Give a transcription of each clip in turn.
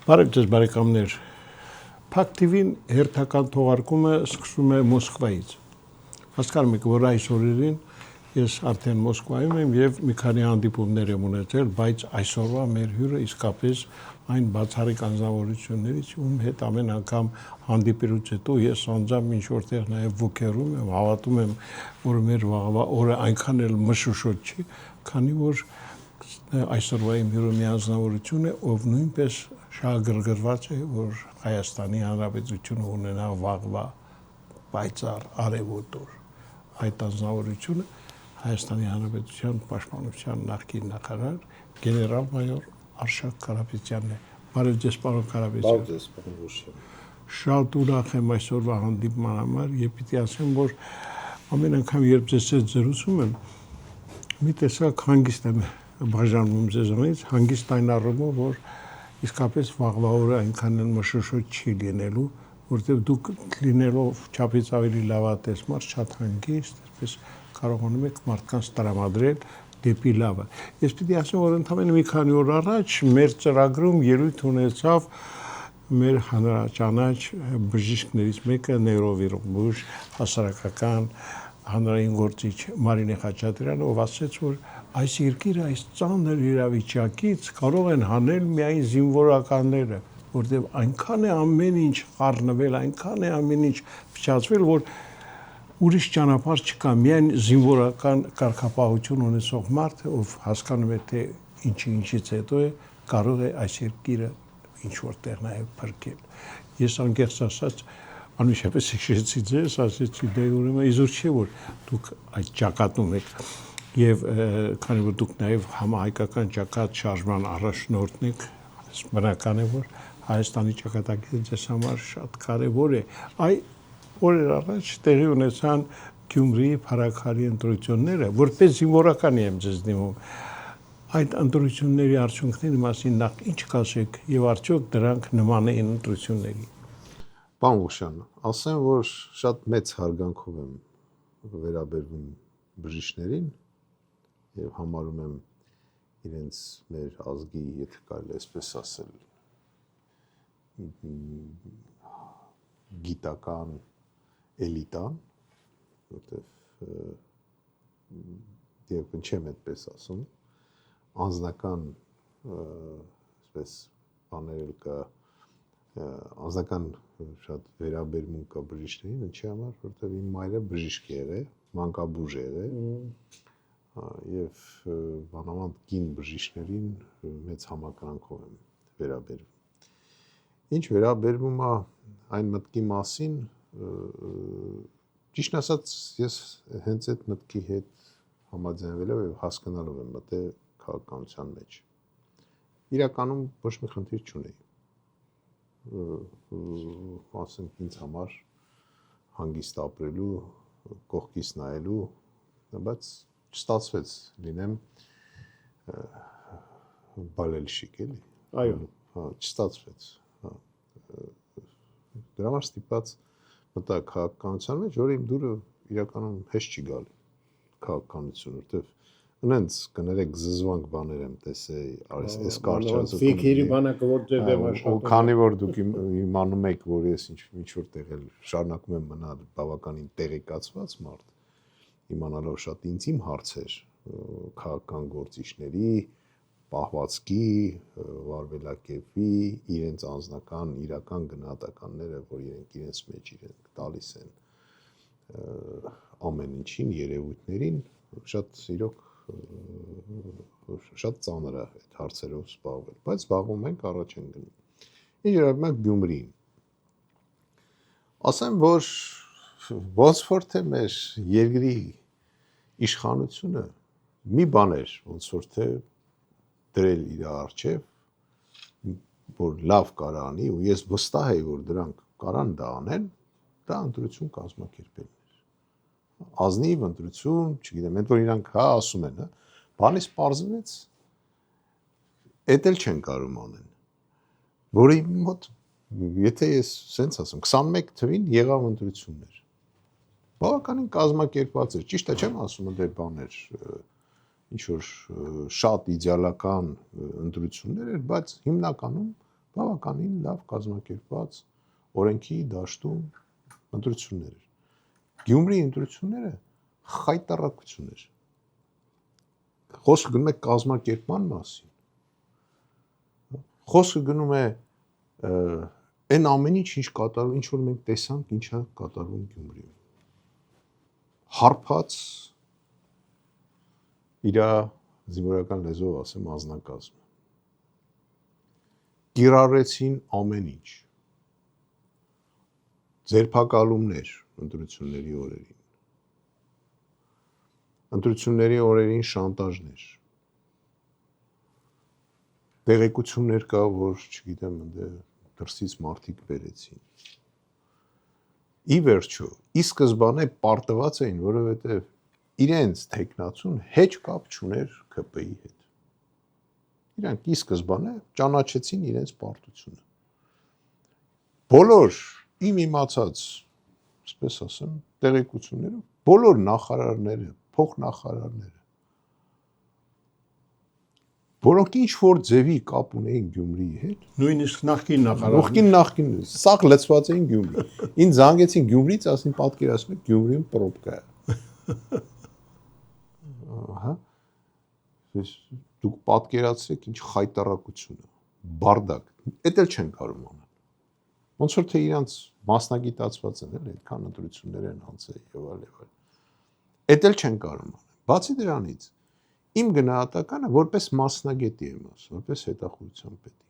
Բարև ձեզ բարեկամներ, Փակ TV-ին հերթական թողարկումը սկսում է Մոսկվայից։ Հասկանում եք, որ այս օրերին ես արդեն Մոսկվայում եմ եւ մի քանի հանդիպումներ եմ ունեցել, բայց այսօրվա մեր հյուրը իսկապես այն բացառիկ անձնավորություններից, ում հետ ամեն անգամ հանդիպելուց հետո ես անձամբ ինչ որտեղ նաեւ ոգերում եմ, հավատում եմ, որ մեր վաղվա օրը այնքան էլ մշուշոտ չի, քանի որ այսօրվա իմ հյուրը մի անձնավորություն է, ով նույնպես շահագրգռված է, որ Հայաստանի Հանրապետությունը ունենա վաղվա պայծառ արևոտ օր։ Այդ անձնավորությունը Հայաստանի Հանրապետության Պաշտպանության նախկին նախարար գեներալ-մայոր Արշակ Կարապետյանն է։ Բարև ձեզ, պարոն Կարապետյան։ Բարև ձեզ, պարոն Ղուշյան։ Շատ ուրախ եմ այսօրվա հանդիպման համար եւ պիտի ասեմ, որ ամեն անգամ երբ ձեզ հետ զրուցում եմ, մի տեսակ հանգիստ եմ բաժանվում ձեզանից, հանգիստ այն առումով, որ իսկապես վաղվա օրը այնքան էլ մշուշոտ չի լինելու, որտեղ դուք լինելով չափից ավելի լավատեսմար, շատ հանգիստ, այսպես կարողանում եք մարդկանց տրամադրել դեպի լավը։ Ես պիտի ասեմ, որ ընդամենը մի քանի օր առաջ մեր ծրագրում ելույթ ունեցավ մեր հանրաճանաչ բժիշկներից մեկը նեյրովիրուս հասարակական հանրային գործիչ Մարինե Խաչատրյանը, ով ասաց, որ այս երկիրը այս ծանր իրավիճակից կարող են հանել միայն զինվորականները, որտեղ այնքան է ամեն ինչ խառնվել, այնքան է ամեն ինչ փչացվել, որ ուրիշ ճանապարհ չկա, միայն զինվորական կարգապահություն ունեցող մարդը, ով հասկանում է, թե ինչից հետո է կարող է այս երկիրը ինչ որտեղ նաև փրկել։ Ես անկեղծ ասած անմիջապես հիշեցի ձեզ, ասեցի դե ուրեմն իզուր չէ որ դուք այդ ճակատում եք եւ քանի որ դուք նաև համահայկական ճակատ շարժման առաջնորդն եք, բնական է որ Հայաստանի ճակատագիրը ձեզ համար շատ կարեւոր է։ Այ օրեր առաջ տեղի ունեցան Գյումրիի Փարաքարի ընտրությունները, որպես զինվորական եմ ձեզ դիմում։ Այդ ընտրությունների արդյունքների մասին նախ ինչ կասեք եւ արդյոք դրանք նման են ընտրությունների։ Պարոն Ղուշյան, ասեմ, որ շատ մեծ հարգանքով եմ վերաբերվում բժիշկներին եւ համարում եմ իրենց մեր ազգի, եթե կարելի է այսպես ասել, գիտական էլիտան, որտեղ եւ չեմ այդպես ասում, անձնական այսպես բաներ կա, անձնական շատ վերաբերմունք կա բժիշկներին, ինչի համար, որտեղ իմ մայրը բժիշկ է եղել, մանկաբույժ է եղել, եւ բանավանդ կին բժիշկներին մեծ համակրանքով եմ վերաբերվում։ Ինչ վերաբերվում է այն մտքի մասին, ճիշտ ասած, ես հենց այդ մտքի հետ համաձայնվելով եւ հասկանալով եմ մտել քաղաքականության մեջ։ Իրականում ոչ մի խնդիր չունեի։ Ասենք ինձ համար հանգիստ ապրելու, կողքից նայելու, բայց չստացվեց լինեմ բալելշիկ էլի։ Այո, չստացվեց։ Դրա համար ստիպած մտա քաղաքականության մեջ, որ իմ դուրը իրականում հեշտ չի գալի քաղաքականություն, որտեվ Ունենց կներեք զզվանք բաներ եմ տեսել, այս կարճացը։ Ֆիքերի բանակը որ դե աշխատում։ Քանի որ դուք իմանում եք, որ ես ինչ որ տեղել շարունակում եմ մնալ բավականին տեղեկացված մարդ, իմանալով շատ իմ հարցեր քաղաքական գործիչների, պահվածքի, վարվելակերպի, իրենց անձնական իրական գնահատականները, որ իրենց մեջ իրենք տալիս են ամեն ինչին, երևույթներին, շատ իրոք շատ ծանր է այդ հարցերով զբաղվել, բայց զբաղվում ենք, առաջ են գնում։ Ինչ վերաբերում է Գյումրիին։ Ասեմ, որ ոնց որ թե մեր երկրի իշխանությունը մի բան էր, ոնց որ թե դրել իր առջև, որ լավ կարանի, ու ես վստահ եմ, որ դրանք կարան դա անեն, դա ընտրություն կազմակերպելն էր։ Ազնիվ ընտրություն, չգիտեմ, ընդ որ իրանք հա ասում են, բանից պարզվեց, էդ էլ չեն կարող անեն, որը իմ մոտ, եթե ես սենց ասեմ, 21 թվին եղավ ընտրություններ, բավականին կազմակերպված էր, ճիշտ է չեմ ասում, դե բաներ, ինչ որ շատ իդեալական ընտրություններ էր, բայց հիմնականում բավականին լավ կազմակերպված օրենքի դաշտում ընտրություններ էր։ Գյումրի ընտրությունները խայտառակություն էր։ Խոսքը գնում է կազմակերպման մասին։ Խոսքը գնում է այն ամեն ինչ կատարվում, ինչ որ մենք տեսանք, ինչա կատարվում Գյումրիում։ Հարբած իր զինվորական լեզվով ասեմ անձնակազմը։ Կիրառեցին ամեն ինչ։ Ձերբակալումներ ընտրությունների օրերին։ Ընտրությունների օրերին շանտաժներ։ Տեղեկություններ կա, որ, չգիտեմ, դրսից մարդիկ բերեցին։ Ի վերջո, ի սկզբանե պարտված էին, որովհետև իրենց տեխնացուն հեչ կապ չուներ ԿՊ-ի հետ։ Իրանք ի սկզբանե ճանաչեցին իրենց պարտությունը։ Բոլոր իմ իմացած, ասպես ասեմ, տեղեկությունները, բոլոր նախարարները, փոխնախարարները, որոնք ինչ որ ձևի կապ ունեին Գյումրիի հետ, նույնիսկ նախկին նախկին, սաղ լցված էին Գյումրի։ Ինձ զանգեցին Գյումրից, ասին պատկերացնում եք Գյումրիում պրոբկա է։ Ահա։ Դուք պատկերացրեք ինչ խայտառակություն է, բարդակ։ Էդ էլ չեն կարող անել։ Ոնց որ թե իրանց մասնագիտացված են, էլ այդքան ընտրություններ են անցել եւ այլ։ Էդ էլ չեն կարող անել։ Բացի դրանից, իմ գնահատականը որպես մասնագետի եմ ասում, որպես հետախուզության պետի։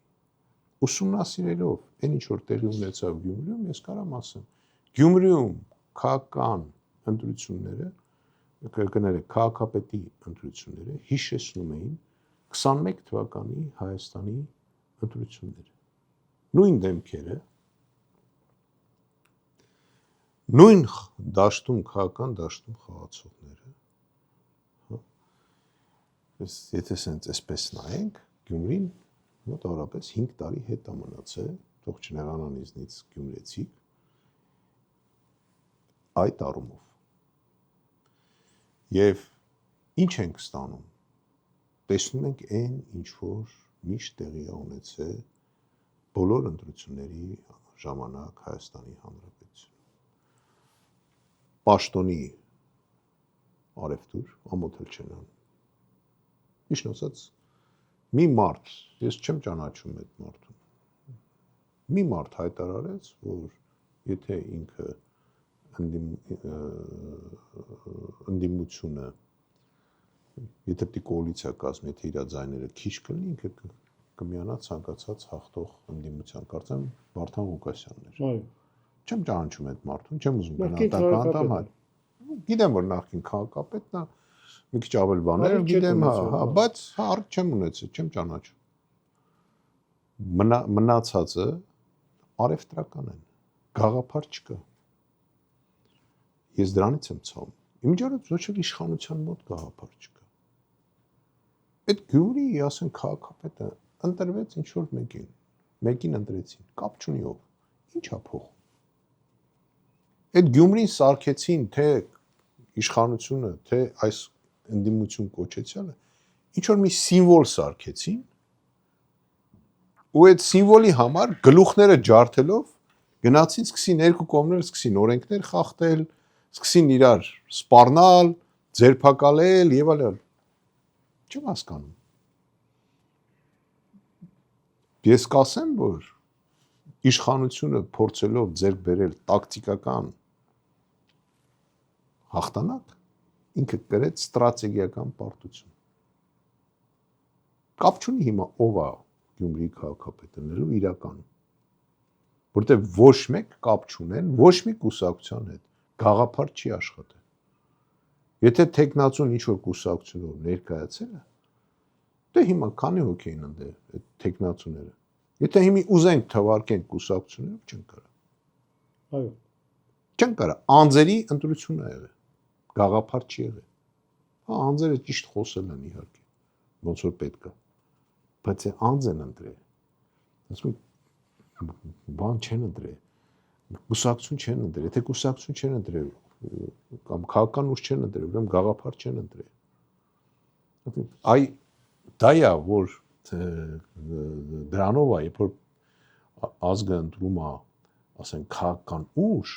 Ուսումնասիրելով այն ինչ որ տեղի ունեցավ Գյումրիում, ես կարամ ասեմ, Գյումրիում քաղաքական ընտրությունները, քաղաքապետի ընտրությունները հիշեցնում էին 21 թվականի Հայաստանի ընտրությունները։ Նույն դեմքերը, նույն դաշտում, քաղաքական դաշտում խաղացողները, եթե սենց այսպես նայենք, Գյումրին մոտավորապես 5 տարի հետ է մնացել, թող չնեղանան ինձնից գյումրեցիք, այդ առումով։ Եվ ինչ ենք ստանում, տեսնում ենք այն, ինչ որ միշտ տեղի է ունեցել բոլոր ընտրությունների ժամանակ Հայաստանի Հանրապետություն։ Պաշտոնի արևտուր, ամոթ էլ չեն անում։ Միշտ ասած, մի մարդ, ես չեմ ճանաչում այդ մարդուն, մի մարդ հայտարարեց, որ եթե ինքը ընդդիմությունը, եթե պիտի կոալիցիա կազմի, եթե իր ձայները քիչ կլինի, ինքը կմիանա ցանկացած հաղթող ընդդիմության, կարծեմ Վարդան Ղուկասյանն էր։ Այո։ Չեմ ճանաչում այդ մարդուն, չեմ ուզում գնահատական տամ, գիտեմ, որ նախկին քաղաքապետն է, մի քիչ ավել բաներ գիտեմ, հա, բայց առիթ չեմ ունեցել, չեմ ճանաչում։ Մնացածը արևտրական են, գաղափար չկա։ Ես դրանից եմ ցավում։ Իմիջիայլոց ոչ էլ իշխանության մոտ գաղափար չկա։ Այդ Գյումրիի, ասեն, քաղաքապետը ընտրվեց ինչ որ մեկին ընտրեցին, կապ չունի ով, ի՞նչ է փոխում։ Այդ Գյումրին սարքեցին, թե իշխանությունը, թե այս ընդդիմություն կոչեցյալը, ինչ որ մի սիմվոլ սարքեցին, ու այդ սիմվոլի համար գլուխները ջարդելով գնացին, սկսին երկու կողմները սկսին օրենքներ խախտել, սկսին իրար սպառնալ, ձերբակալել եւ այլն։ Չեմ հասկանում։ Ես կասեմ, որ իշխանությունը փորձելով ձեռք բերել տակտիկական հաղթանակ, ինքը կրեց ստրատեգիական պարտություն։ Կապ չունի հիմա ով է Գյումրիի քաղաքապետը, իրական։ Որտեղ ոչ մեկ կապ չունեն, ոչ մի կուսակցության հետ գաղափար չի աշխատել։ Եթե տեխնացուն ինչ որ կուսակցությունով ներկայացել է, դե հիմա քանի հոգի են ընդ այդ տեխնացուները։ Եթե հիմա ուզենք թվարկենք կուսակցությունները, չեն կարող։ Այո։ Չեն կարող, անձերի ընտրություն է եղել, գաղափար չի եղել։ Հա, անձերը ճիշտ խոսել են իհարկե, ոնց որ պետք է, բայց է անձ են ընտրել։ Ասում բան չեն ընտրել, կուսակցություն չեն ընտրել, եթե կուսակցություն չեն ընտրել, կամ քաղաքական ուժ չեն ընտրել, ուրեմն գաղափար չեն ընտրել։ Այ դա է, որ դրանով է, երբ որ ազգը ընտրում է, ասենք, քաղաքական ուժ,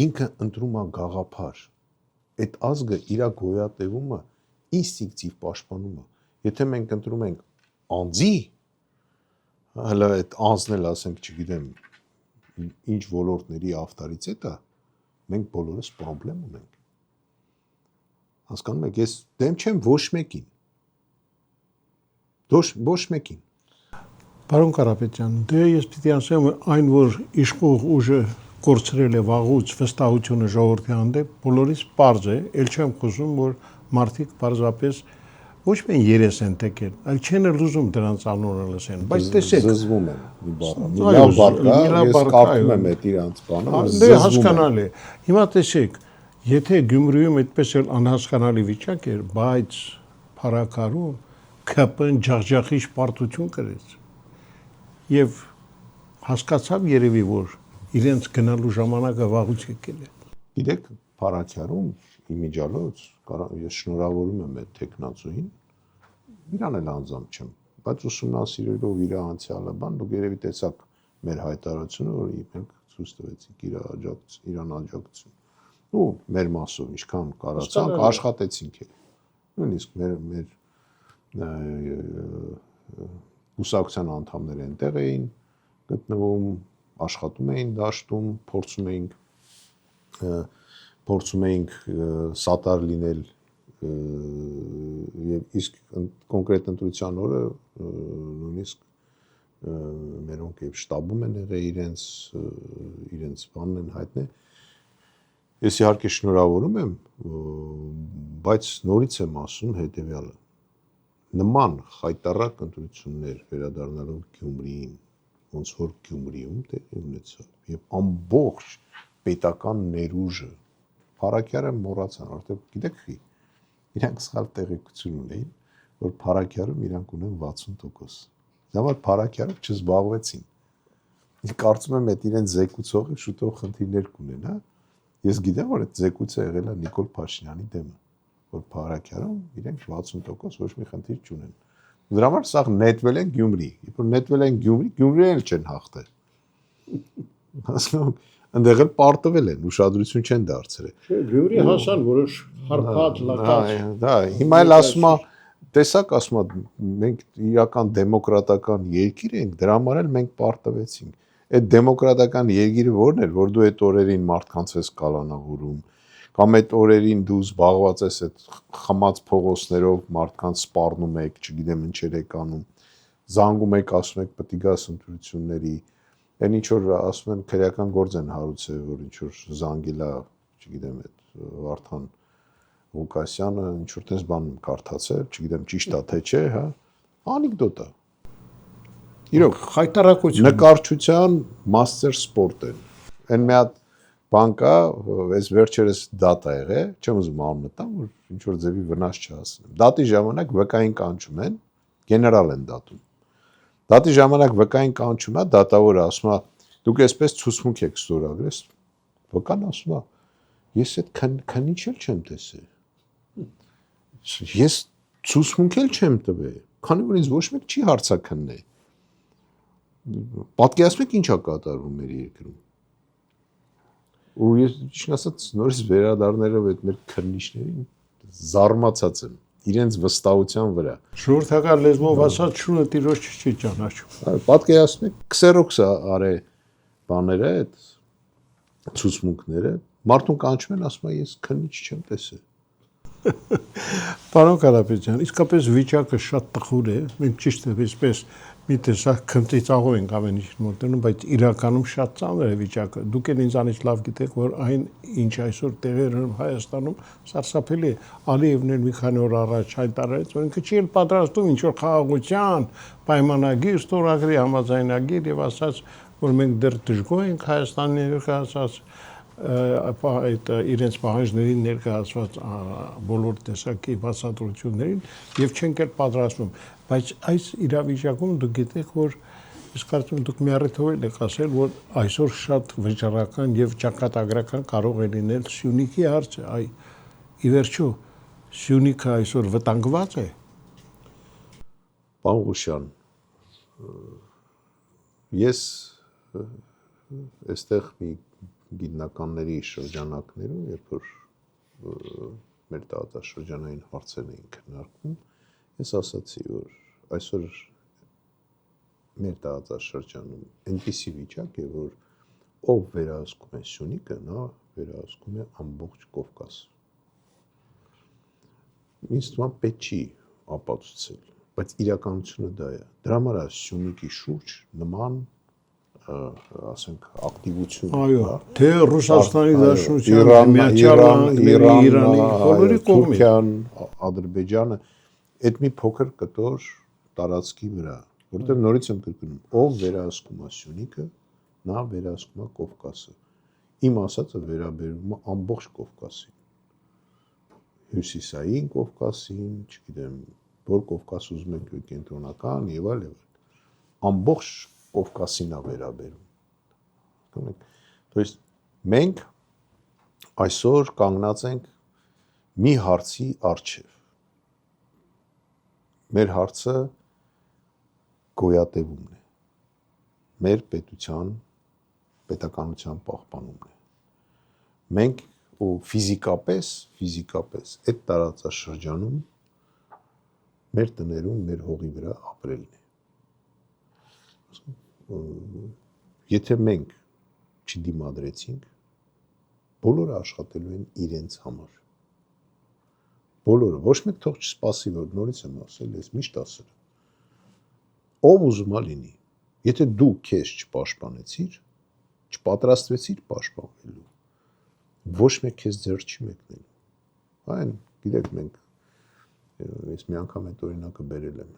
ինքը ընտրում է գաղափար։ Այդ ազգը իր գոյատևումը ինստինկտիվ պաշտպանում է։ Եթե մենք ընտրում ենք անձի, հələ այդ անձն էլ, ասենք, չգիտեմ, ինչ ոլորտների ավտորիտետ է, մենք բոլորս խնդրեմ ունենք։ Հասկանում եք, ես դեմ չեմ ոչ մեկին։ Ոչ մեկին։ Պարոն Կարապետյան, դե ես պիտի ասեմ, այն որ իշխող ուժը կորցրել է վաղուց վստահությունը ժողովրդի հանդեպ, բոլորից պարզ է, ել չեմ խոսում, որ մարդիկ պարզապես ոչ միայն երես են տեկել, այլ չեն էլ ուզում դրանց անունը լսեն, բայց տեսեք, զզվում են մի բառ։ Լավ բառ, ես կարդում եմ այդ իրանց բանը, դե հասկանալի է։ Հիմա տեսեք, եթե Գյումրիում այդպես էլ անհասկանալի վիճակ էր, բայց փառակարում ԿՊ-ն ջախջախիչ պարտություն կրեց եւ հասկացավ երևի, որ իրենց գնալու ժամանակը վաղուց եկել է։ Գիտեք, փառակարում իմիջալոց ես շնորհավորում եմ այդ տեխնացուին, իրան էլ անձամբ չեմ, բայց ուսումնասիրելով իր անցյալը բան, դուք երևի տեսաք մեր հայտարարությունը, որ մենք ցույց տվեցինք իրան աջակցություն։ Ու մեր մասով ինչքան կարացանք, աշխատեցինք էլ։ Նույնիսկ մեր ուսակցության անդամներ այնտեղ էին գտնվում, աշխատում էին դաշտում, փորձում էինք սատար լինել եւ իսկ կոնկրետ ընտրության օրը նույնիսկ մերոնք եւ շտաբում են եղել իրենց բանն են հայտնել։ Ես իհարկե շնորհավորում եմ, բայց նորից եմ ասում հետեւյալը։ Նման խայտառակ ընտրություններ վերադառնալով Գյումրիին, ոնց որ Գյումրիում տեղի ունեցավ եւ ամբողջ պետական ներուժը Փառաքյարը մոռացան, արդեն գիտեք խի, իրանք սխալ տեղեկություն ունեին, որ Փառաքյարում իրանք ունեն 60%։ Դամար Փառաքյարով չզբաղվեցին։ Կարծում եմ այդ իրեն զեկուցողը շուտով խնդիրներ կունենա։ Ես գիտեմ, որ այդ զեկուցը եղել է Նիկոլ Փաշինյանի դեմը, որ Փառաքյարում իրենք 60% ոչ մի խնդիր չունեն։ Դրա համար սա նետվել են Գյումրի, երբ որ նետվել են Գյումրին էլ չեն հաղթել։ Հասկանում եք, այնտեղ էլ պարտվել են, ուշադրություն չեն դարձրել։ Գյումրի հասան որոշ հարփակ լակած։ Դա, հիմա էլ ասում է, տեսակ ասում է, մենք իրական դեմոկրատական երկիր ենք, դրա համար էլ մենք պարտվեցինք։ Այդ դեմոկրատական երկիրը ո՞րն էր, որ դու այդ օրերին մարդկանց ես կալանավորում, կամ այդ օրերին դու զբաղված ես այդ խմած փողոցներով մարդկանց սպառնում եք, չգիտեմ ինչեր եք անում, զանգում եք, ասում եք պետք է գաս ընտրությունների, այն ինչ որ ասում են քրեական գործ են հարուցել, որ ինչ որ զանգել է, չգիտեմ, այդ Վարդան Ղուկասյանը ինչ որ տես բան կարդացել, չգիտեմ ճիշտ է թե չէ, հա, անեկդոտ է։ Իրոք խայտարակություն նկարչության master sport են։ Այն մի հատ բան կա, այս վերջերս դատա եղել, չեմ ուզում անունը տամ, որ ինչ որ ձևի վնաս չհասնեմ։ Դատի ժամանակ վկային կանչում են, գեներալ են դատում։ Դատի ժամանակ վկային կանչում է, դատավորը ասում է, դուք այսպես ցուցմունք եք ստորագրել։ Վկան ասում է, ես այդ քննիչ էլ չեմ տեսել։ Ես ցուցմունք էլ չեմ տվել, քանի որ ինձ ոչ մեկ չի հարցաքննել։ Պատկերացնում եք ինչ է կատարվում մեր երկրում։ Ու ես ճիշտ ասած նորից վերադառնալով այդ մեր քննիչներին զարմացած եմ իրենց վստահության վրա։ Ժողովրդական լեզվով ասած շունը տիրոջ չի ճանաչում։ Պատկերացնում եք քսերոքսը արե բաները այդ ցուցմունքները մարդուն կանչում են ասում է ես քննիչ չեմ տեսել։ Պարոն Կարապետյան, իսկապես վիճակը շատ տխուր է, մենք ճիշտ է այսպես մի տեսակ քնծիծաղով ենք ամեն ինչ մոտենում, բայց իրականում շատ ծանր է վիճակը։ Դուք էլ ինձանից լավ գիտեք, որ այն ինչ այսօր տեղի ունենում Հայաստանում սարսափելի է։ Ալիևն էլ մի քանի օր առաջ հայտարարեց, որ ինքը չի էլ պատրաստում ինչ որ խաղաղության պայմանագիր, ստորագրի համաձայնագիր եւ ասաց, որ մենք դեռ դժգոհ ենք Հայաստանի ներկայացած այդ իրենց պահանջներին ներկայացված բոլոր տեսակի բացատրություններին եւ չենք էլ պատրաստվում, բայց այս իրավիճակում դուք գիտեք, որ ես կարծում եմ դուք մի առիթով եք ասել, որ այսօր շատ վճռական եւ ճակատագրական կարող է լինել Սյունիքի հարցը, այ ի վերջո Սյունիքը այսօր վտանգված է։ Պարոն Ղուշյան, ես այստեղ մի գիտնականների շրջանակներում, երբ որ մեր տարածաշրջանային հարցերն էին քննարկվում, ես ասացի, որ այսօր մեր տարածաշրջանում այնպիսի վիճակ է, որ ով վերահսկում է Սյունիքը, նա վերահսկում է ամբողջ Կովկաս։ Ինձ թվում է պետք չի ապացուցել, բայց իրականությունը դա է։ Դրա համար է Սյունիքի շուրջ նման ասենք ակտիվություն։ Այո, թե Ռուսաստանի Դաշնության, Միացյալ Նահանգների, Իրանի, բոլորի կողմից, Թուրքիան, Ադրբեջանը, այդ մի փոքր կտոր տարածքի վրա, որտեղ նորից եմ կրկնում, ով վերահսկում է Սյունիքը, նա վերահսկում է Կովկասը։ Իմ ասածը վերաբերում է ամբողջ Կովկասին։ Հյուսիսային Կովկասին, չգիտեմ, որ Կովկաս ուզում եք կենտրոնական եւ այլ։ Ամբողջ Կովկասին է վերաբերում։ То есть մենք այսօր կանգնած ենք մի հարցի առջև։ Մեր հարցը գոյատևումն է։ Մեր պետականության պահպանումն է։ Մենք ու ֆիզիկապես այդ տարածաշրջանում մեր տներում, մեր հողի վրա ապրելն է։ Եթե մենք չդիմադրեցինք, բոլորը աշխատելու են իրենց համար։ Բոլորը, ոչ մեկ թող չսպասի, որ նորից եմ ասել, ես միշտ ասել եմ։ Ով ուզում է լինի, եթե դու քեզ չպաշտպանեցիր, չպատրաստվեցիր պաշտպանվելու, ոչ մեկ քեզ ձեռ չի մեկնելու։ Այն, գիտեք, մենք ես մի անգամ այդ օրինակը բերել եմ,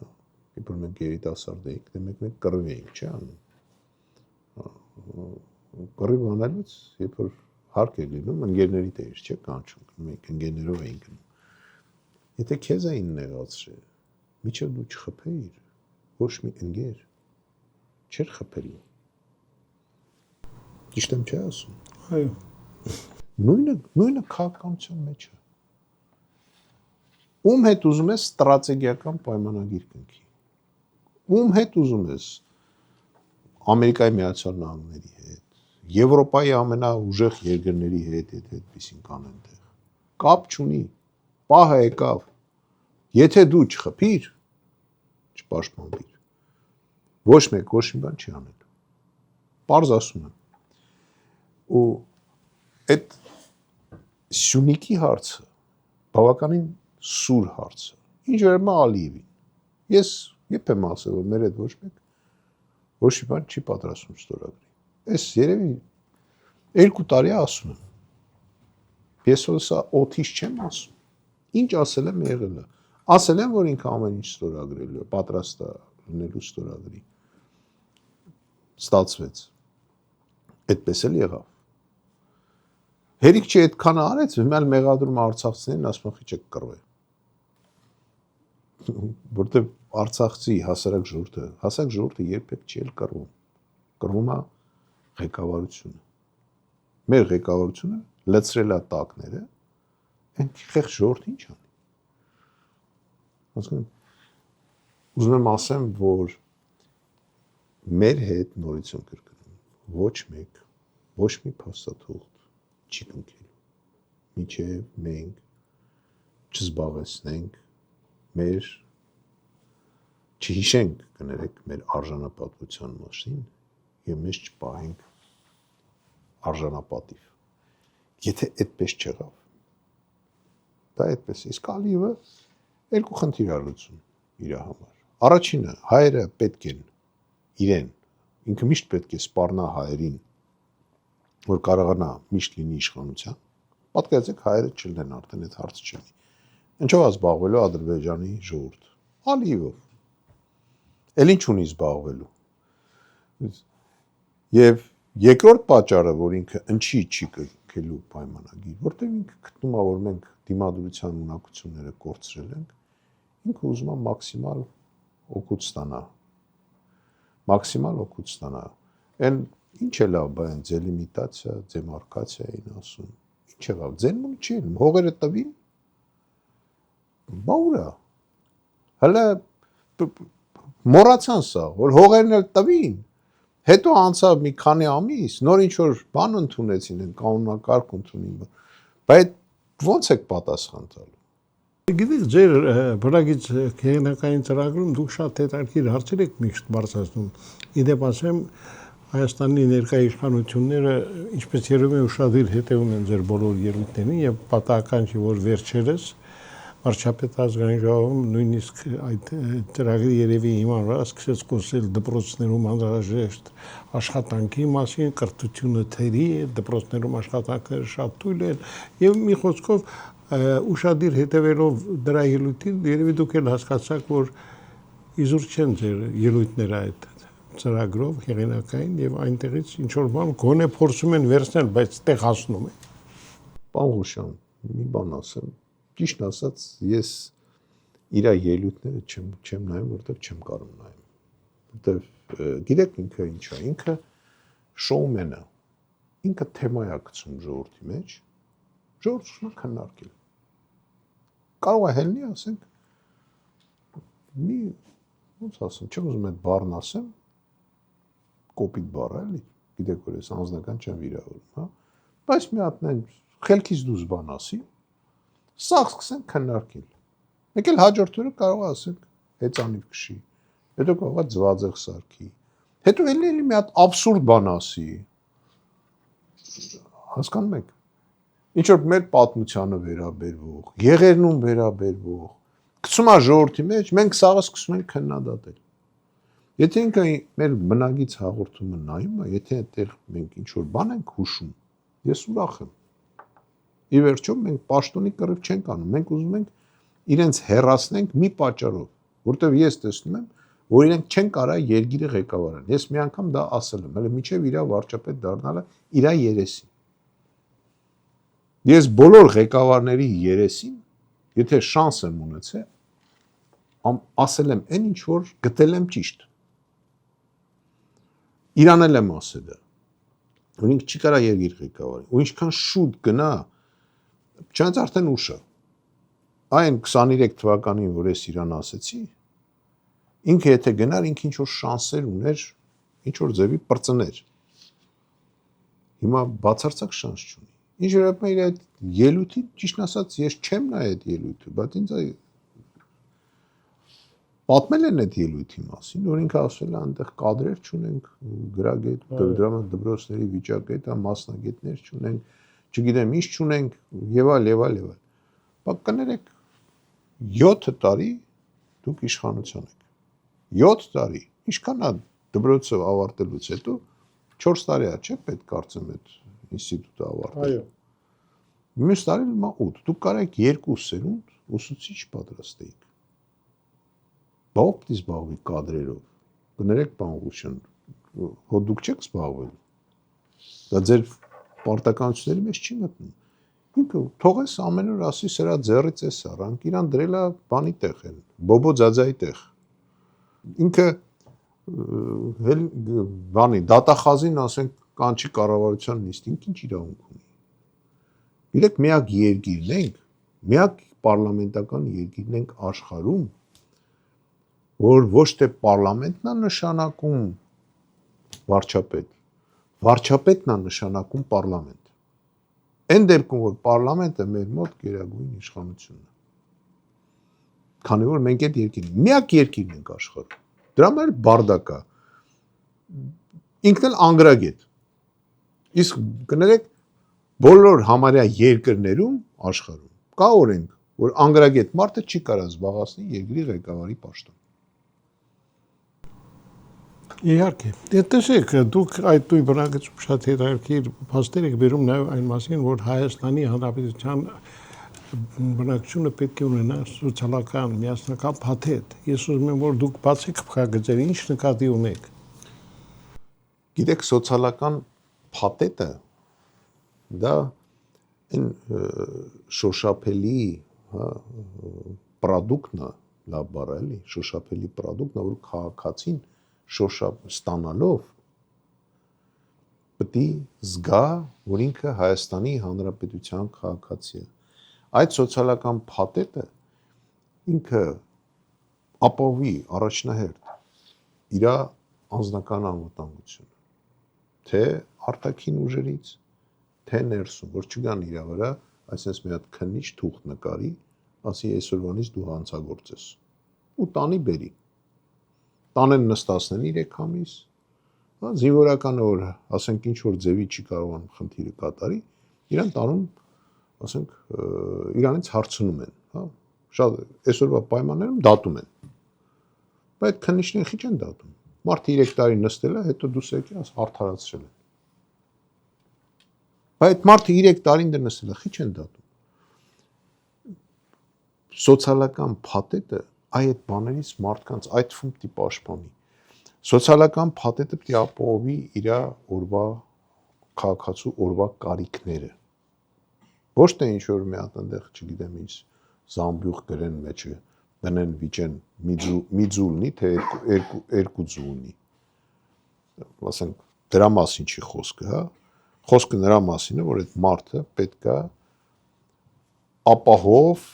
երբ որ մենք երիտասարդ էինք, դե մեկ կռիվ էինք, չէ՞ անում։ Կռիվ անելուց, երբ որ հարկ է լինում, ընկերների դեր, չէ՞ կանչում, մենք ընկերներով էինք գնում։ Եթե քեզ էին նեղացրել, միջև դու չխփեիր, ոչ մի ընկեր չէր խփելու։ Ճիշտ եմ չէ՞ ասում։ այո։ Նույնը քաղաքականության մեջ է։ Ում հետ ուզում ես ստրատեգիական պայմանագիր կնքի։ Ում հետ ուզում ես Ամերիկայի Միացյալ Նահանգների հետ, Եվրոպայի ամենաուժեղ երկրների հետ այդպեսին կանեն տեղ։ Կապ չունի։ Պահը եկավ։ Եթե դու չխփիր, չպաշտպանվիր, ոչ մեկ ոչ մի բան չի անել։ Պարզ ասում եմ։ Ու այդ Սյունիքի հարցը բավականին սուր հարց է։ Ինչ վերաբերում է Ալիևին։ Ես երբ եմ ասել, որ մեր հետ ոչ մի բան չի պատրաստվում ստորագրի։ Այս երևի 2 տարի ասում եմ։ Ես հոսա օթից չեմ ասում։ Ինչ ասել եմ եղել է։ Ասել եմ, որ ինքը ամեն ինչ ստորագրելու է, պատրաստ է լինելու ստորագրի։ Ստացվեց։ Այդպես էլ եղավ։ Հերիք չի այդքանը արեց, հիմա մեղադրում արցախցիներին, ասում են չեք կռվել։ Որտեղ Արցախցի հասարակ ժողովուրդը երբեք չի կռվում։ Կռվում է ղեկավարությունը։ Մեր ղեկավարությունը լցրել է տակները, այն խեղճ ժողովուրդը ինչ անի։ Հասկանում եք։ Ուզում եմ ասեմ, որ մեր հետ նորից եմ կրկնում, ոչ մի փաստաթուղթ չի կնքելու։ Մինչև մենք չզբաղեցնենք մեր չհիշենք, կներեք, մեր արժանապատվության մասին եւ մեզ չպահենք արժանապատիվ։ Եթե այդպես չեղավ, դա այդպես է։ Իսկ Ալիևը 2 խնդիր ա լուծում իր համար։ Առաջինը, հայերը պետք են իրեն, ինքը միշտ պետք է սպառնա հայերին, որ կարողանա միշտ լինի իշխանության։ Պատկերացրեք, հայերը չլինեն արդեն այդ հարցը չլինի։ Ինչով է զբաղվելու Ադրբեջանի ժողովուրդ։ Ալիևով։ Էլ ինչ ունի զբաղվելու։ Եվ երկրորդ պատճառը, որ ինքը ինչի չի կնքելու պայմանագիր, որտեղ ինքը գտնում է, որ մենք դիմադրության ունակությունները կորցրել ենք, ինքը ուզում է մաքսիմալ օգուտ ստանա։ Այն ինչ է լավ, բան դելիմիտացիա, դեմարկացիա էին ասում։ Ինչ եղավ, ձենմուն չի ելնում, հողերը տվին։ Բա ուրա։ Հələ մոռացան սա, որ հողերն էլ տվին, Հետո անցավ մի քանի ամիս, նոր ինչ որ բան ընդունեցին, են կանոնակարգ ընդունին։ Բայց ո՞նց եք պատասխան տալու։ Գիտեք, ձեր բրագից հեղինակային ծրագրում դուք շատ հետաքրքիր հարցեր եք միշտ բարձրացնում։ Իդեպ ասեմ, Հայաստանի ներկայ իշխանությունները ինչպես երևում է ուշադիր հետևում են ձեր բոլոր ելույթներին եւ պատահական չի, որ վերջերս վարչապետ ազգային ժողովում նույնիսկ այդ ծրագրի երևի հիման վրա սկսեց խոսել դպրոցներում անհրաժեշտ աշխատանքի մասին, կրթությունը թերի է, դպրոցներում աշխատանքները շատ թույլ են եւ մի խոսքով ուշադիր հետևելով դրա ելույթին երևի դուք էլ հասկացաք, որ իզուր չեն ձեր ելույթները այդ ծրագրով հեղինակային եւ այնտեղից ինչ որ բան գոնե փորձում են վերցնել, բայց տեղ հասնում է։ Պարոն Ղուշյան, մի բան ասեմ, ճիշտ ասած, ես իր ելույթները չեմ նայում, որտեղ չեմ կարող նայեմ։ Որտեղ գիտեք ինքը ինչ է, ինքը շոումեն է։ Ինքը թեմա է գցում ժողովրդի մեջ, ժողովուրդը քննարկել։ Կարող է հելնի, ասենք, մի ոնց ասեմ, չեմ ուզում այդ բառն ասեմ, կոպիտ բառ է, էլի, գիտեք որ ես անձնական չեմ վիրավորում, հա, բայց մի հատ նեն խելքից դուրս բան ասի, սաղ սկսենք քննարկել։ Մեկ էլ հաջորդ օրը կարող է ասենք հեծանիվ քշի, հետո կարող է ձվածեղ սարքի, հետո էլի մի հատ աբսուրդ բան ասի, հասկանում եք, ինչ որ մեր պատմությանը վերաբերվող, եղերնուն վերաբերվող, գցում է ժողովրդի մեջ, մենք սաղը սկսում ենք քննադատել։ Եթե ինքը մեր բնագից հաղորդումը նայում է, եթե այդտեղ մենք ինչ որ բան ենք հուշում, ես ուրախ եմ։ Ի վերջո մենք պաշտոնի կռիվ չենք անում, մենք ուզում ենք իրենց հեռացնենք մի պատճառով, որտեղ ես տեսնում եմ, որ իրենք չեն կարող երկիրը ղեկավարել։ Ես մի անգամ դա ասել եմ, հələ միջև իր վարչապետ դառնալը իր երեսին։ Ես բոլոր ղեկավարների երեսին, եթե շանս եմ ունեցել, ասել եմ այն ինչ որ գտել եմ ճիշտ։ Իրան էլ եմ ասել դա։ Որ ինքը չի կարող երկիր ղեկավարել։ Ու ինչքան շուտ գնա, չնայած արդեն ուշ է։ Այն 23 թվականին, որ ես իրան ասեցի, ինքը եթե գնար, ինքը ինչ որ շանսեր ուներ, ինչ որ ձևի պրծներ։ Հիմա բացարձակ շանս չունի։ Ինչ որ իր այդ ելույթի, ճիշտ ասած, ես չեմ նայ այդ ելույթը, բայց ինձ պատմել են այդ ելույթի մասին, որ ինքը ասել է, այնտեղ կադրեր չունենք, գրագետ, դպրոցների վիճակետ, մասնագետներ չունենք, չգիտեմ ինչ չունենք, եւ այլ։ Բայց կներեք 7 տարի դուք իշխանության եք։ 7 տարի։ Ինչքան է դպրոցը ավարտելուց հետո 4 տարի է, չէ՞, պետք կարծեմ այդ ինստիտուտը ավարտել։ Այո։ Մյուս տարին հիմա 8։ Դուք կարեք 2 սերունդ ուսուցիչ պատրաստեիք։ Բա ով պիտի զբաղվի կադրերով։ Կներեք, պարոն Ղուշյան, հո դուք չեք զբաղվել։ Դա ձեր պարտականությունների մեջ չի մտնում։ Ինքը թողես ամեն օր ասի սրա ձեռից էս առանք, իրան դրել է բանի տեղ են, բոբո ձաձայի տեղ։ Ինքը բանի դատախազին ասենք կանչի կառավարության նիստին, ինչ իրավունք ունի։ Գիտեք, միակ երկիրն ենք, միակ պարլամենտական երկիրն ենք աշխարհում, որ ոչ թե պարլամենտն է նշանակում վարչապետ, վարչապետն է նշանակում պարլամենտ։ Այն դեպքում, որ պարլամենտը մեր մոտ գերագույն իշխանությունն է։ Քանի որ մենք այդ երկիրն, միակ երկիրն ենք աշխարհում։ Դրա համար բարդակ է։ Ինքն էլ անգրագետ։ Իսկ կներեք, բոլոր համարյա երկրներում աշխարհում կա օրենք, որ անգրագետ մարդը չի կարող զբաղեցնել երկրի ղեկավարի պաշտոն։ Իհարկե, տեսեք, դուք այդ դույն բնագծում շատ հետաքրքիր փաստեր եք բերում նաև այն մասին, որ Հայաստանի Հանրապետության բնակչությունը պետք է ունենա սոցիալական միասնական փաթեթ։ Ես ուզում եմ, որ դուք բացեք փակագծերը, ինչ նկատի ունեք։ Գիտեք, սոցիալական փաթեթը դա այն շոշափելի, հա, պրոդուկտն է, լավ բառ է, էլի, շոշափելի պրոդուկտն է, որ քաղաքացին շոշափ ստանալով պետք է զգա, որ ինքը Հայաստանի Հանրապետության քաղաքացի է։ Այդ սոցիալական փաթեթը ինքը ապահովի առաջնահերթ իր անձնական անվտանգությունը, թե արտաքին ուժերից, թե ներսում, որ չգան իր վրա, այսպես մի հատ քննիչ թուղթ նկարի, ասի այսօրվանից դու հանցագործ ես, ու տանի բերի, տանեն նստացնեն 3 ամիս, զինվորականը որ ասենք ինչ որ ձևի չի կարողանում խնդիրը կատարի, իրան տանում, ասենք, իրանից հարցնում են, հա, շատ այսօրվա պայմաններում դատում են։ Բայց այդ քննիչները քիչ են դատում։ Մարդը 3 տարի նստել է, հետո դուս եկի, աս արդարացրել են։ Բայց այդ մարդը 3 տարին դեռ նստել է, քիչ են դատում։ Սոցիալական փաթեթը այդ բաներից մարդկանց այդ թվում պիտի պաշտպանի։ Սոցիալական փաթեթը պիտի ապահովի իր օրվա քաղաքացու օրվա կարիքները։ Ոչ թե ինչ որ մի հատ այնտեղ, չգիտեմ, ինչ զամբյուղ գրեն մեջը, դնեն վիճեն մի ձուլնի, թե երկու ձուլնի։ Ասենք դրա մասին չի խոսքը, հա։ Խոսքը նրա մասին է, որ այդ մարդը պետքա ապահով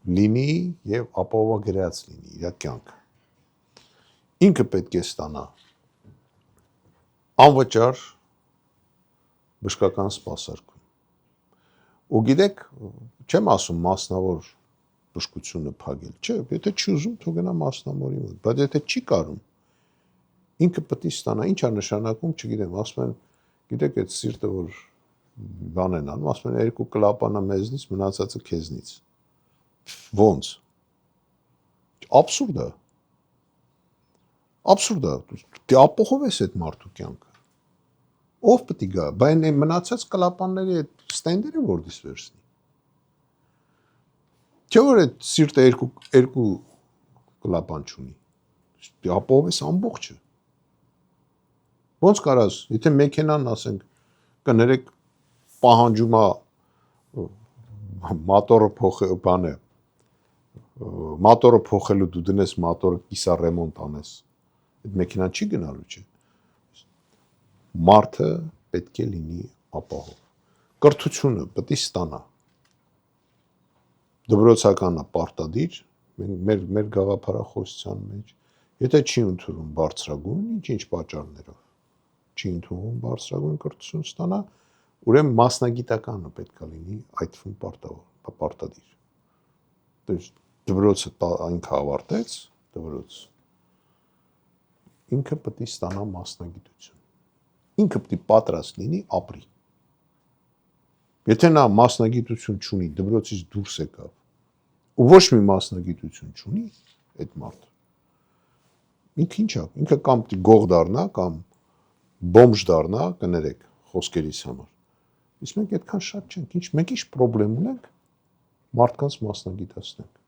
լինի եւ ապահովագրած լինի իր կյանքը։ Ինքը պետք է ստանա անվճար բժշկական սպասարկում։ Ու գիտեք, չեմ ասում մասնավոր բժշկությունը փակել, չէ, եթե չի ուզում, թող գնա մասնավորի մոտ, բայց եթե չի կարում, ինքը պետք է ստանա, ինչ է նշանակում, չգիտեմ, ասում են, գիտեք, այդ սիրտը որ բան են անում, ասում են 2 կլապանա մեզնից, մնացածը քեզնից։ Ոնց։ Աբսուրդ է։ Աբսուրդ է։ Դե ապահովես այդ մարդու կյանքը։ Ով պետք է գա, բայց այն մնացած կլապանների այդ ստենդերը որտես վերցնի։ Չէ՞ որ այդ սիրտը 2 կլապան չունի։ Դե ապահովես ամբողջը։ Ոնց կարաս, եթե մեքենան ասենք կներեք պահանջում է մոտորը փոխել, բանը մոտորը փոխելու դու դնես մոտորը կիսա ռեմոնտ անես։ Այդ մեքենան չի գնալու, չէ։ Մարդը պետք է լինի ապահով։ Կրթությունը պետք է ստանա։ Դպրոցականը պարտադիր, մեր գաղափարախոսության մեջ, եթե չի ընդունում բարձրագույն, ինչ պատճառներով, չի ընդունում բարձրագույն կրթություն ստանա, ուրեմն մասնագիտականը պետք է լինի այդ թվում պարտադիր։ Դպրոցը ինքը ավարտեց, դպրոց։ Ինքը պետք է ստանա մասնագիտություն։ Ինքը պետք է պատրաստ լինի ապրի։ Եթե նա մասնագիտություն չունի, դպրոցից դուրս եկավ, ու ոչ մի մասնագիտություն չունի այդ մարդը, ինքը ինչ է, ինքը կամ պետք է գող դառնա, կամ բոմժ դառնա, կներեք խոսքերից համար։ Իսկ մենք այդքան շատ չենք, մենք ինչ պրոբլեմ ունենք, մարդկանց մասնագիտացնենք։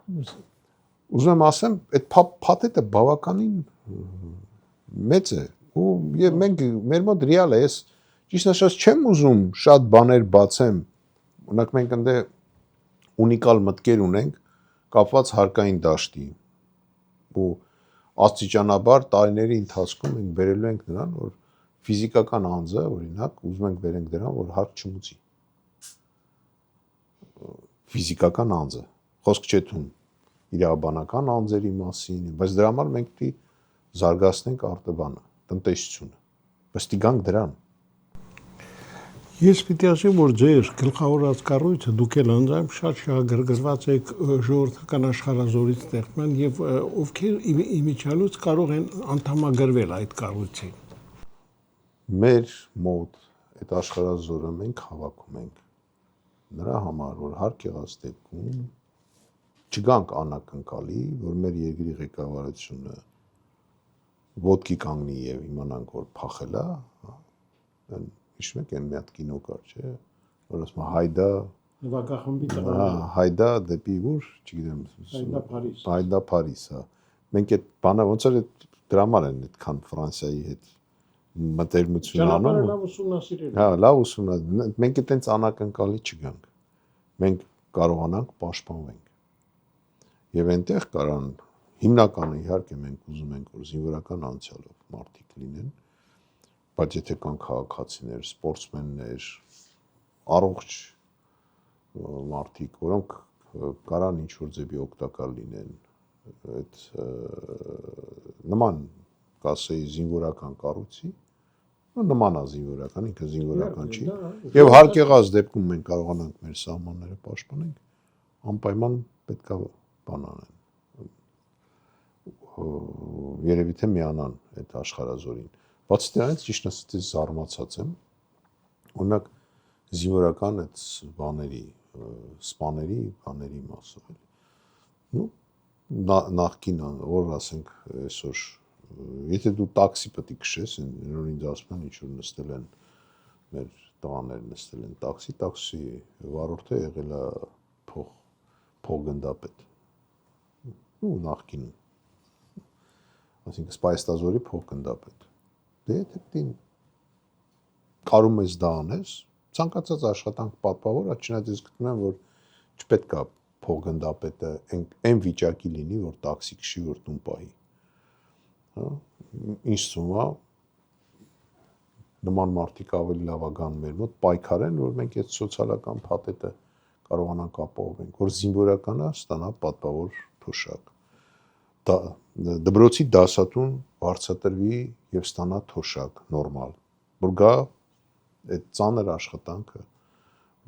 Ուզում եմ ասեմ, այդ փաթեթը բավականին մեծ է, ու մենք մեր մոտ ռեալ է, ես ճիշտ ասած չեմ ուզում շատ բաներ բացեմ, օրինակ մենք ընդ ունիկալ մտքեր ունենք կապված հարկային դաշտի, ու աստիճանաբար տարիների ընթացքում մենք բերելու ենք նրան, որ ֆիզիկական անձը, օրինակ, ուզում ենք բերենք դրան, որ հարկ չմուծի։ Ֆիզիկական անձը, խոսք չէ թվում իրավաբանական անձերի մասին, բայց դրա համար մենք պետք է զարգացնենք արտաբանը, տնտեսությունը, վստիգանք դրան։ Ես պիտի ասեմ, որ ձեր գլխավորած կառույցը դուք էլ անձամբ շատ շահագրգռված եք ժողովրդական աշխարհազորից ստեղծման եւ ովքեր իմիջիալուց կարող են անդամագրվել այդ կառույցին։ Մեր մոտ այդ աշխարհազորը մենք հավաքում ենք նրա համար, որ հարկ եղած դեպքում չգանք անակնկալի, որ մեր երկրի ղեկավարությունը ոտքի կանգնի եւ իմանանք, որ փախել է, հիշում եք այն մի հատ կինո կար, չէ՞, որ ասում է հայդա նվագախմբի հայդա դեպի ուր, չգիտեմ, հայդա Փարիզ, հա։ Մենք այդ բանը ոնց էր դրա համար են այդքան Ֆրանսիայի հետ մտերմություն անում։ Լավ ուսումնասիրել։ Հա, լավ ուսումնասիրել։ Մենք այդտենց անակնկալի չգանք։ Մենք կարողանանք պաշտպանվենք։ Եվ այնտեղ կարան հիմնականը իհարկե մենք ուզում ենք, որ զինվորական անցյալով մարդիկ լինեն, բայց եթե կան քաղաքացիներ, սպորտսմեններ, առողջ մարդիկ, որոնք կարան ինչ-որ ձևի օգտակար լինեն այդ նման կասեի զինվորական կառույցի, նման է զինվորական, ինքը զինվորական չի, եւ հարկ եղած դեպքում մենք կարողանանք մեր սահմանները պաշտպանենք, անպայման պետք է բան անեն։ Երևի թե միանան այդ աշխարհազորին։ Բացի դրանից ճիշտ ասած զարմացած եմ, օրինակ զինվորական այդ բաների, սպաների, բաների մասով էլի։ Ну, նախքին որ ասենք այսօր, եթե դու տաքսի պետք է քշես, նոր ինձ ասում են ինչ որ նստել են մեր տղաներ նստել են տաքսի վարորդը եղել է փոխգնդապետ։ Ну, նախքին այսինքն սպայստազորի փոխգնդապետ։ Դե եթե դին կարում ես դա անես, ցանկացած աշխատանք պատվավոր, չնայած ես գտնում եմ, որ չպետք է փոխգնդապետը այն վիճակի լինի, որ տաքսի քշի, որ տուն պահի։ Հա, ինչ սումա նման մարդիկ ավելի լավագան մեր մոտ պայքարեն, որ մենք այդ սոցիալական փաթեթը կարողանանք ապահովենք, որ զինվորականը ստանա պատվավոր թոշակ։ Դպրոցի դասատուն բարձրատրվի եւ ստանա թոշակ նորմալ, որ գա այդ ծանր աշխատանքը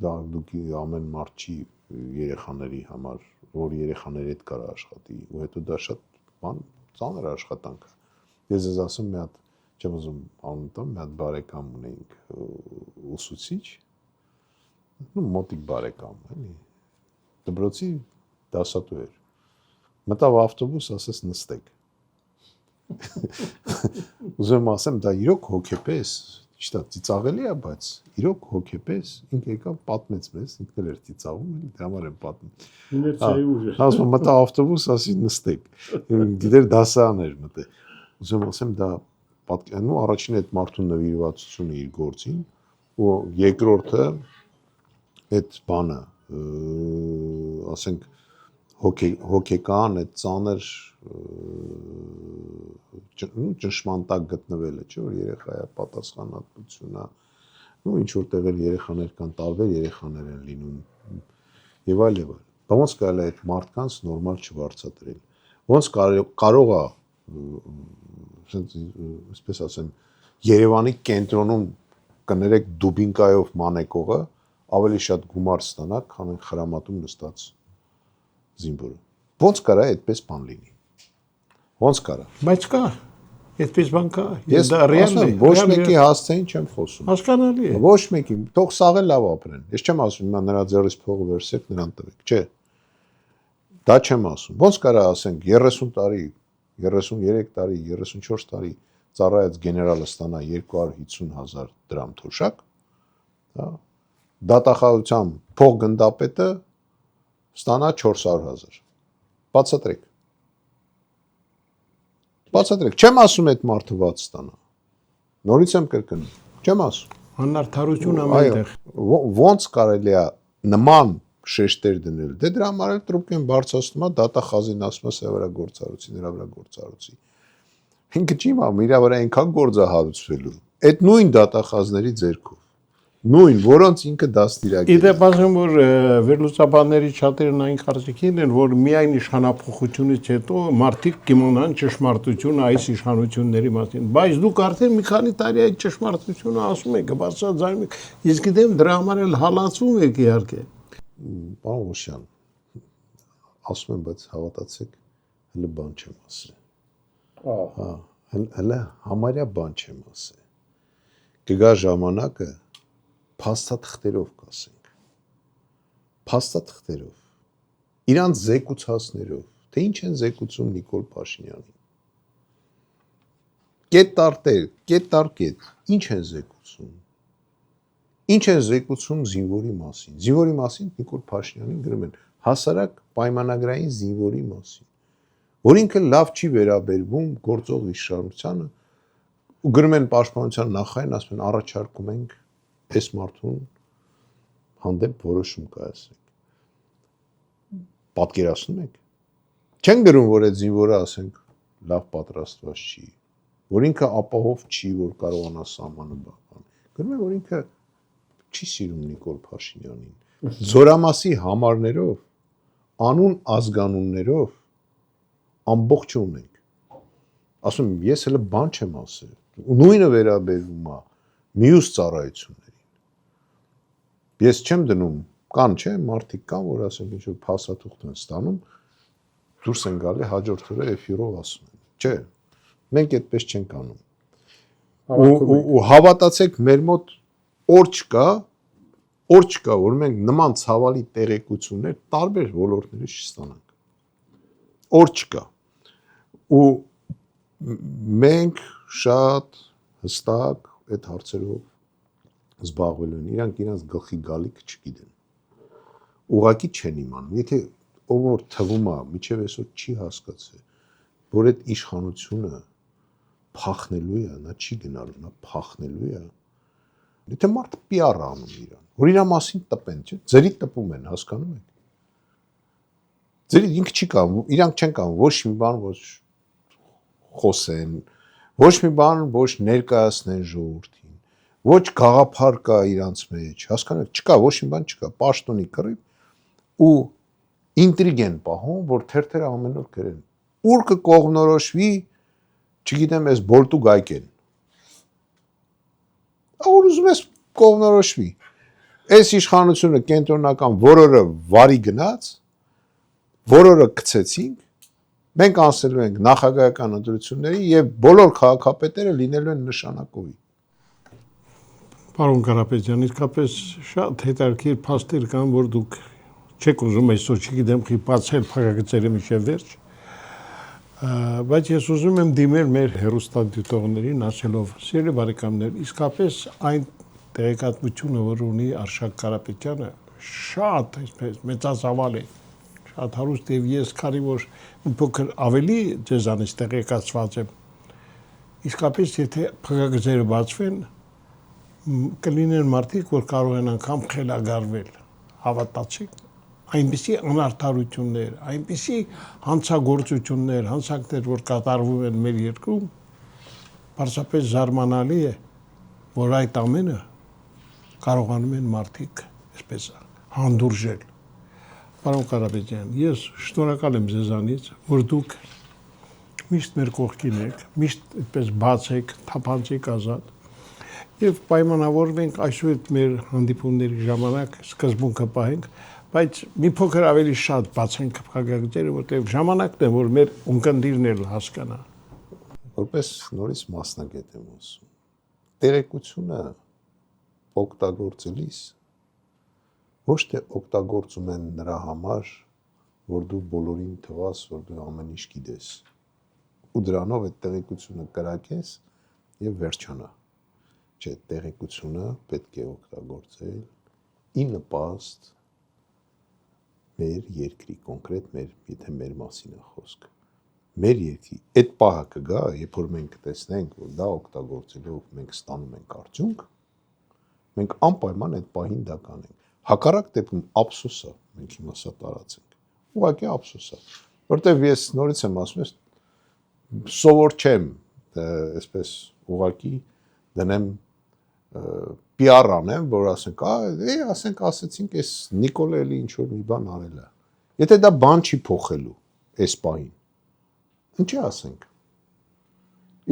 դա դուք ամեն մարդ չի երեխաների համար, որ երեխաների հետ կարա աշխատի, ու հետո դա շատ բան ծանր աշխատանք է։ Ես ես ասում մի հատ չեմ ուզում անունտամ, մի հատ բարեկամ ունեինք ուսուցիչ, ну մոտիկ բարեկամ, էլի։ Դպրոցի դասատու էր։ Մտավ ավտոբուս, ասես նստեք։ Ուզում ասեմ, դա իրոք հոգեպես, ճիշտ է, ծիծաղելի է, բայց իրոք հոգեպես, ինքը եկավ պատմեց մեզ, ինքն էլ էր ծիծաղում, էլի, դրա համար եմ պատմում։ Իներցիայի ուժը։ Ասում մտավ ավտոբուս, ասի նստեք։ Գիտեր դասարան էր մտել։ Ուզում ասեմ, դա ну առաջին այդ մարդու նվիրվածությունը իր գործին, ու երկրորդը այդ բանը, ասենք հոգեկան այդ ծանր ճնշման տակ գտնվելը, չէ՞ որ երեխայա պատասխանատվությունա, ну ինչ որտեղ էլ երեխաներ կան, տարբեր երեխաներ են լինում եւ այլ եւ այլ։ Ոնց կարելի է այդ մարդկանց նորմալ չվարձատրել։ Ոնց կարող է այսպես ասեմ Երևանի կենտրոնում կներեք դուբինկայով մանեկողը ավելի շատ գումար ստանա, քան խրամատում նստած զինվորը։ Ոնց կարա այդպես բան լինի։ Ոնց կարա։ Բայց կա, այդպես բան կա։ Ես ասում ոչ մեկի հասցեին չեմ խոսում։ Հասկանալի է։ Ոչ մեկի, թող սաղը լավ ապրեն։ Ես չեմ ասում հիմա նրա ձեռից փողը վերցեք, նրան տվեք, չէ։ Դա չեմ ասում։ Ոնց կարա ասենք 30 տարի, 33 տարի, 34 տարի ծառայած գեներալը ստանա 250,000 դրամ թոշակ, հա։ Դատախազության փոխգնդապետը ստանա 400,000։ Բացատրեք։ Բացատրեք։ Չեմ ասում այդ մարդը ված ստանա։ Նորից եմ կրկնում։ Չեմ ասում։ Անարդարություն ամենտեղ։ Ոնց կարելի է նման շեշտեր դնել։ Դե դրա համար էլ տրուպկեն բարձրացնում է դատախազին ասում է սա վրա գործառույցի, նրա վրա գործառույցի։ Ինքը չի մամ իր վրա այնքան գործ է հարուցվելու։ Այդ նույն դատախազների ձեռքով։ Նույն, որոնց ինքը դաստիարակել է։ Իդեպ ասեմ, որ վերլուծաբանների շատերն այն կարծիքին են, որ միայն իշխանափոխությունից հետո մարդիկ կիմանան ճշմարտությունը այս իշխանությունների մասին, բայց դուք արդեն մի քանի տարի այդ ճշմարտությունը ասում եք, բացարձակում եք, ես գիտեմ դրա համար էլ հալածում եք իհարկե։ Պարոն Օշյան, ասում եմ, բայց հավատացեք, հələ բան չեմ ասել։ Հա, հələ համարյա բան չեմ ասել։ Կգա ժամանակը փաստաթղթերով կասենք, փաստաթղթերով, իրանց զեկուցածներով, թե ինչ են զեկուցում Նիկոլ Փաշինյանին, կետ, ինչ են զեկուցում, ինչ են զեկուցում զինվորի մասին Նիկոլ Փաշինյանին գրում են հասարակ պայմանագրային զինվորի մասին, որ ինքը լավ չի վերաբերվում գործող իշխանությանը, ու գրում են պաշտպանության նախարարին, ասում են առաջարկում ենք այս մարդուն հանդեպ որոշում կայացնենք։ Պատկերացնում եք։ Չեն գրում, որ այդ զինվորը, ասենք, լավ պատրաստված չի, որ ինքը ապահով չի, որ կարողանա սահմանը պահպանել։ Գրում են, որ ինքը չի սիրում Նիկոլ Փաշինյանին։ Զորամասի համարներով, անուն ազգանուններով ամբողջը ունենք։ Ասում եմ, ես հələ բան չեմ ասել։ Նույնը վերաբերում է մյուս ծառայություններին։ Ես չեմ դնում, կան չէ, մարդիկ կան, որ ասենք ինչ որ փաստաթուղթ են ստանում, դուրս են գալի հաջորդ օրը էֆիրով ասում են։ Չէ, մենք այդպես չենք անում։ Ու հավատացեք, մեր մոտ օր չկա, որ մենք նման ցավալի տեղեկություններ տարբեր ոլորտներից չստանանք։ Օր չկա։ Ու մենք շատ հստակ այդ հարցերով զբաղվել են, իրանք իրենց գլխի գալիք չգիտեն։ Ուղղակի չեն իմանում։ Եթե ով որ թվում է, միջև այսօր չի հասկացել, որ այդ իշխանությունը փախնելու է, նա չի գնալու, նա փախնելու է։ Եթե մարդը PR անում իրան, որ իր մասին տպեն, չէ՞, ձերի տպում են, հասկանում եք։ Ձերի ինքը չի կարող, իրանք չեն կարող ոչ մի բան ոչ խոսեն, ոչ մի բան ոչ ներկայացնեն ժողովրդին, ոչ գաղափար կա իրանց մեջ, հասկանում եք, չկա, ոչ մի բան չկա, պաշտոնի կռիվ ու ինտրիգ են պահում, որ թերթերը ամեն օր գրեն։ Ուր կկողմնորոշվի, չգիտեմ, այս բոլտու գայքեն։ Որ ուզում ես կողմնորոշվի։ Այս իշխանությունը կենտրոնական որորը վարի գնաց, որորը գցեցինք, մենք անցնելու ենք նախագահական ընտրությունների եւ բոլոր քաղաքապետերը լինելու են նշանակովի։ Պարոն Կարապետյան, իսկապես շատ հետաքրքիր փաստեր կան, որ դուք չեք ուզում այսօր, չգիտեմ, բացել փակագծերի միջև վերջ, բայց ես ուզում եմ դիմել մեր հեռուստադիտողներին ասելով, սիրելի բարեկամներ, իսկապես այն տեղեկատվությունը, որ ունի Արշակ Կարապետյանը, շատ այսպես մեծածավալ է, շատ հարուստ եւ ես քանի որ փոքր ավելի ձեզանից տեղեկացված եմ, իսկապես եթե փակագծերը բացվեն, կլինեն մարդիկ, որ կարող են անգամ խելագարվել, հավատացիք, այնպիսի անարդարություններ, այնպիսի հանցագործություններ, հանցանքներ, որ կատարվում են մեր երկրում, պարզապես զարմանալի է, որ այդ ամենը կարողանում են մարդիկ այսպես հանդուրժել։ Պարոն Կարապետյան, ես շնորհակալ եմ ձեզանից, որ դուք միշտ մեր կողքին եք, միշտ այդպես բաց եք, թափանցիկ ազատ եւ պայմանավորվենք այսօր մեր հանդիպումների ժամանակ սկզբունքը պահենք, բայց մի փոքր ավելի շատ բացենք փակագծերը, որտեղ ժամանակն է, որ մեր ունկնդիրն էլ հասկանա։ Որպես նորից մասնագետ եմ ասում, տեղեկությունը օգտագործելիս ոչ թե օգտագործում են նրա համար, որ դու բոլորին թվաս, որ դու ամեն ինչ գիտես, ու դրանով այդ տեղեկությունը կրակես եւ վերջանա։ Չէ, տեղեկությունը պետք է օգտագործել ի նպաստ մեր երկրի, կոնկրետ եթե մեր մասին է խոսքը, մեր երկրի այդ պահը կգա, երբ որ մենք տեսնենք, որ դա օգտագործելով մենք ստանում ենք արդյունք, մենք անպայման այդ պահին դա կանենք։ Հակառակ դեպքում ափսոս է, մենք հիմա սա տարածենք։ Ուղղակի ափսոս է, որտեվ ես նորից եմ ասում, ես սովոր չեմ, այսպես ուղղակի դնեմ PR անեմ, որ ասենք, ասեցինք, այս Նիկոլը էլի ինչ որ մի բան արել է։ Եթե դա բան չի փոխելու այս պահին, ինչի ասենք։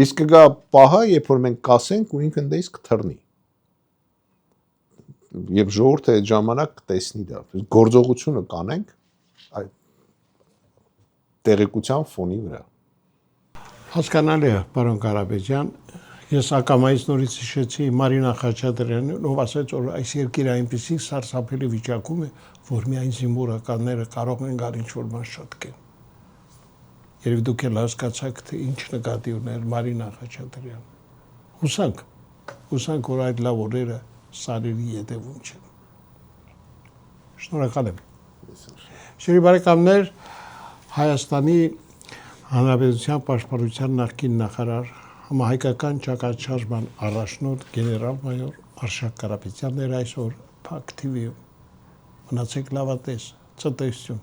Իսկ կգա պահը, երբ որ մենք կասենք ու ինքն դեից կթռնի։ Եվ ժողովուրդը այդ ժամանակ կտեսնի դա։ Գործողությունը կանենք այդ տեղեկության ֆոնի վրա։ Հասկանալի է, պարոն Կարապետյան, ես ակամայից նորից հիշեցի Մարինա Խաչատրյանին, ով ասաց, որ այս երկիրը այնպիսի սարսափելի վիճակում է, որ միայն զինվորականները կարող են գալ ինչ-որ բան շտկեն։ Երբ դուք էլ հասկացաք, թե ինչ նկատի ուներ Մարինա Խաչատրյանը։ Հուսանք, որ այդ լավ օրերը սարերի ետևում չեն։ Շնորհակալ եմ։ Սիրելի բարեկամներ, Հայաստանի Հանրապետության պաշտպանության նախկին նախարար, համահայկական ճակատշարժման առաջնորդ գեներալ-մայոր Արշակ Կարապետյանն էր այսօր Փակ TV-ում։ Մնացեք լավատես, ցտեսություն։